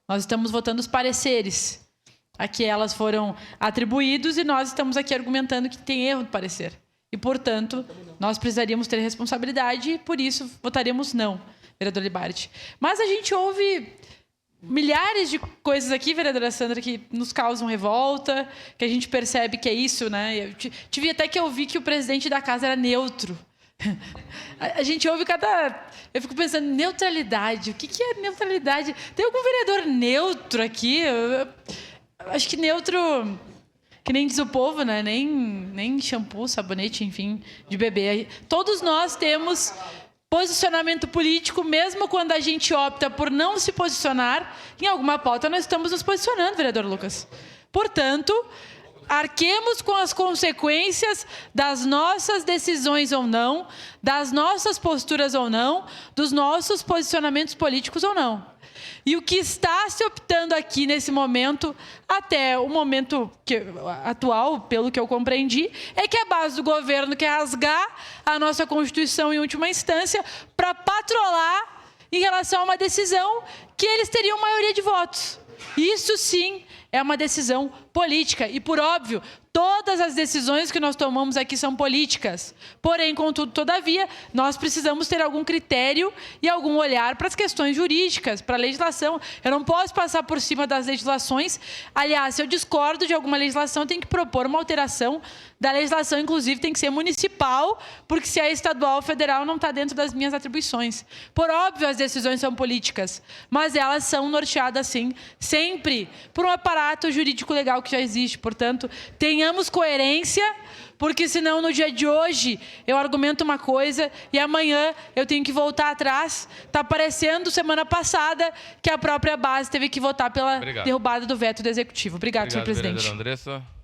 Nós estamos votando os pareceres. Aqui elas foram atribuídos e nós estamos aqui argumentando que tem erro do parecer. E, portanto, nós precisaríamos ter responsabilidade e, por isso, votaremos não, vereador Libardi. Mas a gente ouve milhares de coisas aqui, vereadora Sandra, que nos causam revolta, que a gente percebe que é isso, né? Eu tive até que ouvir que o presidente da casa era neutro. A gente ouve cada... Eu fico pensando, neutralidade. O que é neutralidade? Tem algum vereador neutro aqui? Eu acho que neutro... Que nem diz o povo, né? Nem shampoo, sabonete, enfim, de bebê. Todos nós temos posicionamento político, mesmo quando a gente opta por não se posicionar em alguma pauta, nós estamos nos posicionando, vereador Lucas. Portanto, arquemos com as consequências das nossas decisões ou não, das nossas posturas ou não, dos nossos posicionamentos políticos ou não. E o que está se optando aqui nesse momento, até o momento atual, pelo que eu compreendi, é que a base do governo quer rasgar a nossa Constituição em última instância para patrolar em relação a uma decisão que eles teriam maioria de votos. Isso sim é uma decisão política. E, por óbvio, todas as decisões que nós tomamos aqui são políticas. Porém, contudo, todavia, nós precisamos ter algum critério e algum olhar para as questões jurídicas, para a legislação. Eu não posso passar por cima das legislações. Aliás, se eu discordo de alguma legislação, eu tenho que propor uma alteração da legislação, inclusive tem que ser municipal, porque se é estadual ou federal, não está dentro das minhas atribuições. Por óbvio, as decisões são políticas, mas elas são norteadas, sim, sempre por um aparato jurídico legal que já existe. Portanto, tenhamos coerência, porque senão no dia de hoje eu argumento uma coisa e amanhã eu tenho que voltar atrás. Está parecendo semana passada que a própria base teve que votar pela derrubada do veto do Executivo. Obrigado, senhor presidente. Vereadora Andressa.